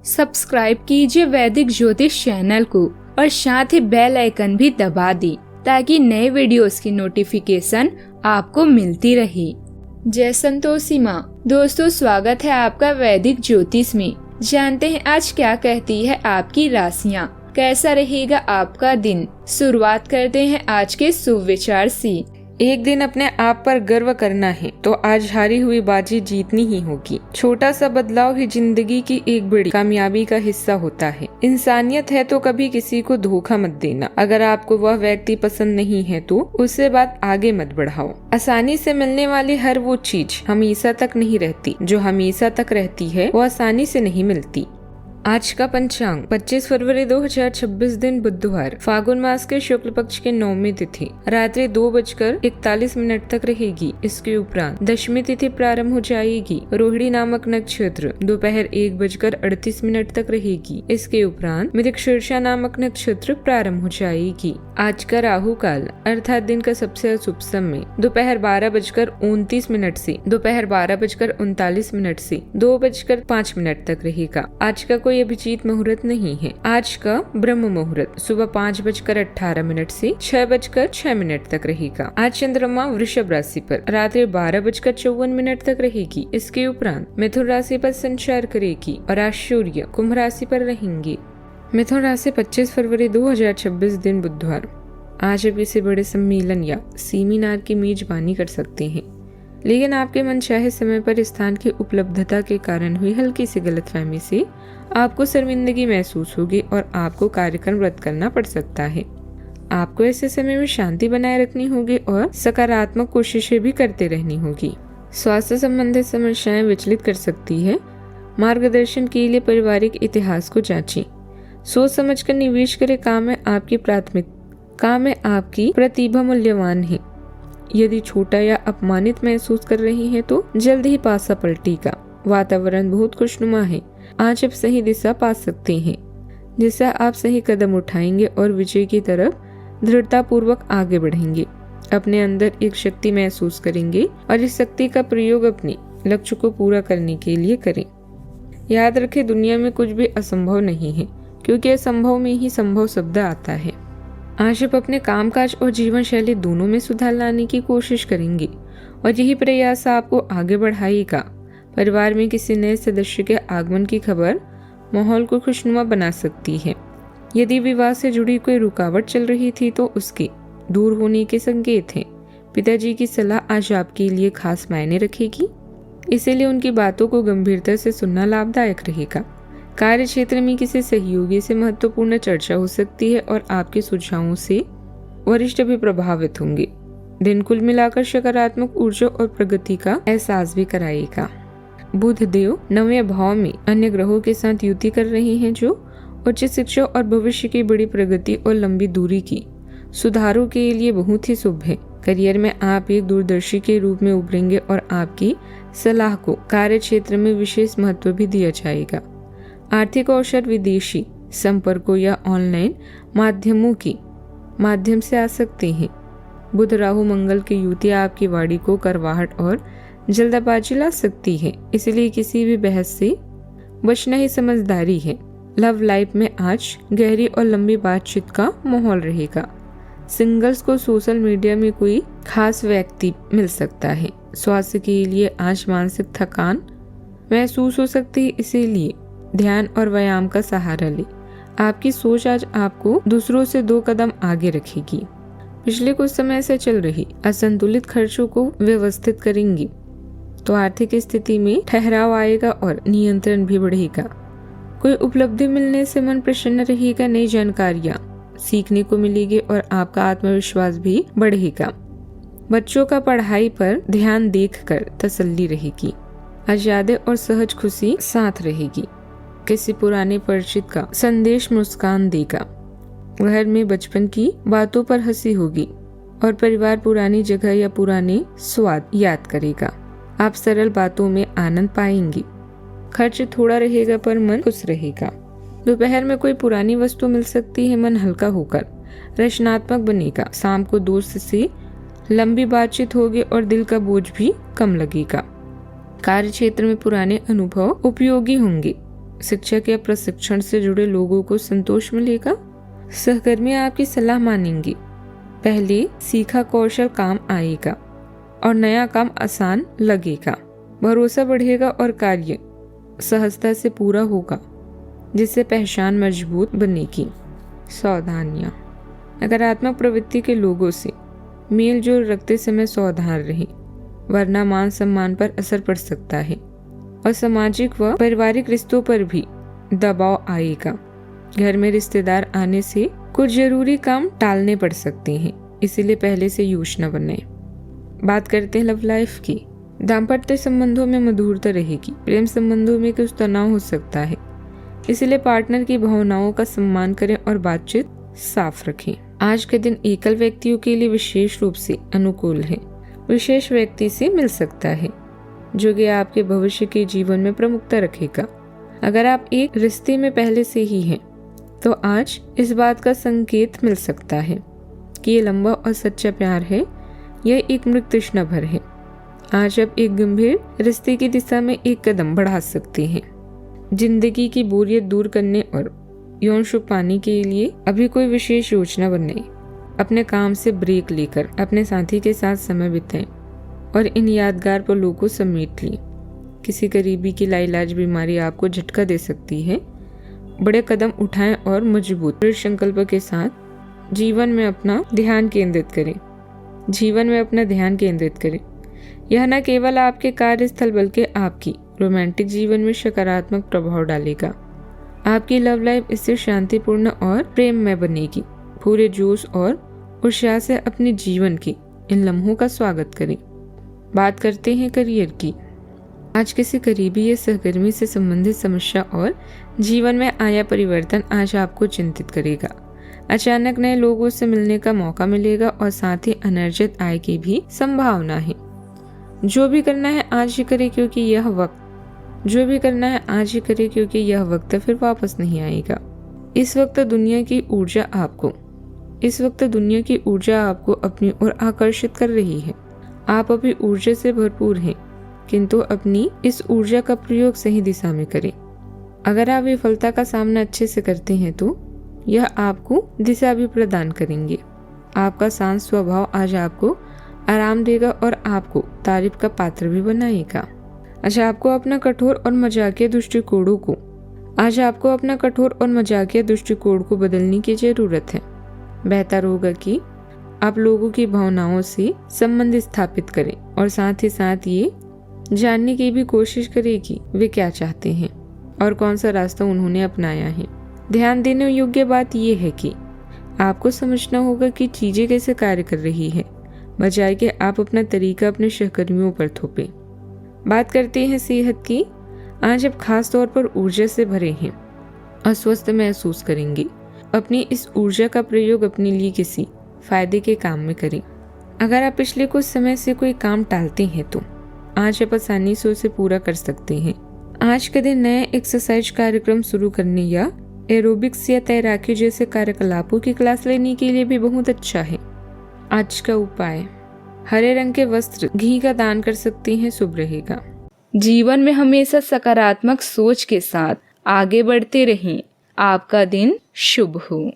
Subscribe कीजिए वैदिक ज्योतिष चैनल को और साथ ही बेल आइकन भी दबा दी ताकि नए वीडियोस की नोटिफिकेशन आपको मिलती रहे। जय संतोषी माँ। दोस्तों, स्वागत है आपका वैदिक ज्योतिष में। जानते हैं आज क्या कहती है आपकी राशियाँ, कैसा रहेगा आपका दिन। शुरुआत करते हैं आज के शुभ विचार से। एक दिन अपने आप पर गर्व करना है तो आज हारी हुई बाजी जीतनी ही होगी। छोटा सा बदलाव ही जिंदगी की एक बड़ी कामयाबी का हिस्सा होता है। इंसानियत है तो कभी किसी को धोखा मत देना। अगर आपको वह व्यक्ति पसंद नहीं है तो उससे बात आगे मत बढ़ाओ। आसानी से मिलने वाली हर वो चीज हमेशा तक नहीं रहती, जो हमेशा तक रहती है वो आसानी से नहीं मिलती। आज का पंचांग 25 फरवरी 2026 दिन बुधवार, फागुन मास के शुक्ल पक्ष के 9वीं तिथि रात्रि 2:41 तक रहेगी। इसके उपरांत दशमी तिथि प्रारंभ हो जाएगी। रोहिणी नामक नक्षत्र दोपहर 1:38 तक रहेगी। इसके उपरांत मृगशीर्षा नामक नक्षत्र प्रारंभ हो जाएगी। आज का राहु काल अर्थात दिन का सबसे अशुभ समय दोपहर 12:29 से दोपहर 12:39 से 2:05 तक रहेगा। आज का कोई अभिजीत मुहूर्त नहीं है। आज का ब्रह्म मुहूर्त सुबह 5:18 से 6:06 तक रहेगा। आज चंद्रमा वृषभ राशि पर रात्रि 12:54 तक रहेगी। इसके उपरांत मिथुन राशि पर संचार करेगी और आज सूर्य कुंभ राशि पर रहेंगे। मिथुन राशि 25 फरवरी 2026 दिन बुधवार। आज आप किसी बड़े सम्मेलन या सेमिनार की मेजबानी कर सकते हैं, लेकिन आपके मनचाहे समय पर स्थान की उपलब्धता के कारण हुई हल्की सी गलतफहमी से आपको शर्मिंदगी महसूस होगी और आपको कार्यक्रम रद्द करना पड़ सकता है। आपको ऐसे समय में शांति बनाए रखनी होगी और सकारात्मक कोशिशें भी करते रहनी होगी। स्वास्थ्य संबंधित समस्याएं विचलित कर सकती है। मार्गदर्शन के लिए पारिवारिक इतिहास को जांचें। सोच समझकर निवेश करें। काम में आपकी प्रतिभा मूल्यवान है। यदि छोटा या अपमानित महसूस कर रही हैं तो जल्द ही पासा पलटेगा। वातावरण बहुत खुशनुमा है। आज आप सही दिशा पा सकते हैं, जिससे आप सही कदम उठाएंगे और विजय की तरफ दृढ़ता पूर्वक आगे बढ़ेंगे। अपने अंदर एक शक्ति महसूस करेंगे और इस शक्ति का प्रयोग अपने लक्ष्य को पूरा करने के लिए करें। याद रखें, दुनिया में कुछ भी असंभव नहीं है, क्योंकि असंभव में ही संभव शब्द आता है। आज आप अपने कामकाज और जीवन शैली दोनों में सुधार लाने की कोशिश करेंगे और यही प्रयास आपको आगे बढ़ाएगा। परिवार में किसी नए सदस्य के आगमन की खबर माहौल को खुशनुमा बना सकती है। यदि विवाह से जुड़ी कोई रुकावट चल रही थी तो उसके दूर होने के संकेत हैं। पिताजी की सलाह आज आपके लिए खास मायने रखेगी, इसीलिए उनकी बातों को गंभीरता से सुनना लाभदायक रहेगा। कार्य क्षेत्र में किसी सहयोगी से महत्वपूर्ण चर्चा हो सकती है और आपके सुझावों से वरिष्ठ भी प्रभावित होंगे। दिन कुल मिलाकर सकारात्मक ऊर्जा और प्रगति का एहसास भी कराएगा। बुध देव 9वें भाव में अन्य ग्रहों के साथ युति कर रहे हैं, जो उच्च शिक्षा और भविष्य की बड़ी प्रगति और लंबी दूरी की सुधारों के लिए बहुत ही शुभ है। करियर में आप एक दूरदर्शी के रूप में उभरेंगे और आपकी सलाह को कार्य क्षेत्र में विशेष महत्व भी दिया जाएगा। आर्थिक अवसर विदेशी संपर्कों या ऑनलाइन माध्यम से आ सकते हैं। बुध राहु मंगल की युति आपकी वाणी को करवाहट और जल्दबाजी ला सकती है, इसलिए किसी भी बहस से बचना ही समझदारी है। लव लाइफ में आज गहरी और लंबी बातचीत का माहौल रहेगा। सिंगल्स को सोशल मीडिया में कोई खास व्यक्ति मिल सकता है। स्वास्थ्य के लिए आज मानसिक थकान महसूस हो सकती है, इसीलिए ध्यान और व्यायाम का सहारा ले। आपकी सोच आज आपको दूसरों से 2 कदम आगे रखेगी। पिछले कुछ समय से चल रही असंतुलित खर्चों को व्यवस्थित करेंगी तो आर्थिक स्थिति में ठहराव आएगा और नियंत्रण भी बढ़ेगा। कोई उपलब्धि मिलने से मन प्रसन्न रहेगा। नई जानकारियां सीखने को मिलेगी और आपका आत्मविश्वास भी बढ़ेगा। बच्चों का पढ़ाई पर ध्यान देखकर तसल्ली रहेगी। आज यादें और सहज खुशी साथ रहेगी। किसी पुराने परिचित का संदेश मुस्कान देगा। घर में बचपन की बातों पर हंसी होगी और परिवार पुरानी जगह या पुराने स्वाद याद करेगा। आप सरल बातों में आनंद पाएंगे। खर्च थोड़ा रहेगा पर मन खुश रहेगा। दोपहर में कोई पुरानी वस्तु मिल सकती है। मन हल्का होकर रचनात्मक बनेगा। शाम को दोस्त से लंबी बातचीत होगी और दिल का बोझ भी कम लगेगा। कार्य क्षेत्र में पुराने अनुभव उपयोगी होंगे। शिक्षक या प्रशिक्षण से जुड़े लोगों को संतोष मिलेगा। सहकर्मी आपकी सलाह मानेंगे। पहले सीखा कौशल काम आएगा और नया काम आसान लगेगा। भरोसा बढ़ेगा और कार्य सहजता से पूरा होगा, जिससे पहचान मजबूत बनेगी। सावधानियां। नकारात्मक प्रवृत्ति के लोगों से मेल जोल रखते समय सावधान रहें, वरना मान सम्मान पर असर पड़ सकता है और सामाजिक व पारिवारिक रिश्तों पर भी दबाव आएगा। घर में रिश्तेदार आने से कुछ जरूरी काम टालने पड़ सकते हैं, इसीलिए पहले से योजना बनाएं। बात करते हैं लव लाइफ की। दाम्पत्य संबंधों में मधुरता रहेगी। प्रेम संबंधों में कुछ तनाव हो सकता है, इसलिए पार्टनर की भावनाओं का सम्मान करें और बातचीत साफ रखें। आज के दिन एकल व्यक्तियों के लिए विशेष रूप से अनुकूल है। विशेष व्यक्ति से मिल सकता है जो कि आपके भविष्य के जीवन में प्रमुखता रखेगा। अगर आप एक रिश्ते में पहले से ही हैं, तो आज इस बात का संकेत मिल सकता है कि ये लंबा और सच्चा प्यार है, यह एक मृत तृष्णा भर है। आज आप एक गंभीर रिश्ते की दिशा में एक कदम बढ़ा सकते हैं। जिंदगी की बोरियत दूर करने और यौन सुख पाने के लिए अभी कोई विशेष योजना बनाएं। अपने काम से ब्रेक लेकर अपने साथी के साथ समय बिताएं और इन यादगार पलों को समेट लें। किसी करीबी की लाइलाज बीमारी आपको झटका दे सकती है। बड़े कदम उठाएं और मजबूत दृढ़ संकल्प के साथ जीवन में अपना ध्यान केंद्रित करें। यह न केवल आपके कार्यस्थल बल्कि आपकी रोमांटिक जीवन में सकारात्मक प्रभाव डालेगा। आपकी लव लाइफ इससे शांतिपूर्ण और प्रेममय बनेगी। पूरे जोश और उत्साह से अपने जीवन के इन लम्हों का स्वागत करें। बात करते हैं करियर की। आज किसी करीबी या सहकर्मी से संबंधित समस्या और जीवन में आया परिवर्तन आज आपको चिंतित करेगा। अचानक नए लोगों से मिलने का मौका मिलेगा और साथ ही अनर्जित आय की भी संभावना है। जो भी करना है आज ही करें, क्योंकि यह वक्त फिर वापस नहीं आएगा। इस वक्त दुनिया की ऊर्जा आपको अपनी ओर आकर्षित कर रही है। आप अभी ऊर्जा से भरपूर हैं, किंतु अपनी इस ऊर्जा का प्रयोग सही दिशा में करें। अगर आप विफलता का सामना अच्छे से करते हैं तो यह आपको दिशा भी प्रदान करेंगे। आपका शांत स्वभाव आज आपको आराम देगा और आपको तारीफ का पात्र भी बनाएगा। आज आपको अपना कठोर और मजाकिया दृष्टिकोण को बदलने की जरूरत है। बेहतर होगा कि आप लोगों की भावनाओं से संबंध स्थापित करें और साथ ही साथ ये जानने की भी कोशिश करें कि वे क्या चाहते हैं और कौन सा रास्ता उन्होंने अपनाया है। ध्यान देने योग्य बात यह है कि आपको समझना होगा कि चीजें कैसे कार्य कर रही है, बजाय कि आप अपना तरीका अपने सहकर्मियों पर थोपें। बात करते हैं सेहत की। आज आप खास तौर पर ऊर्जा से भरे हैं, अस्वस्थ महसूस करेंगे। अपनी इस ऊर्जा का प्रयोग अपने लिए किसी फायदे के काम में करें। अगर आप पिछले कुछ समय से कोई काम टालते हैं तो आज आप आसानी से उसे पूरा कर सकते हैं। आज के दिन नए एक्सरसाइज कार्यक्रम शुरू करने या एरोबिक्स या तैराकी जैसे कार्यकलापों की क्लास लेने के लिए भी बहुत अच्छा है। आज का उपाय, हरे रंग के वस्त्र घी का दान कर सकते हैं, शुभ रहेगा। जीवन में हमेशा सकारात्मक सोच के साथ आगे बढ़ते रहें। आपका दिन शुभ हो।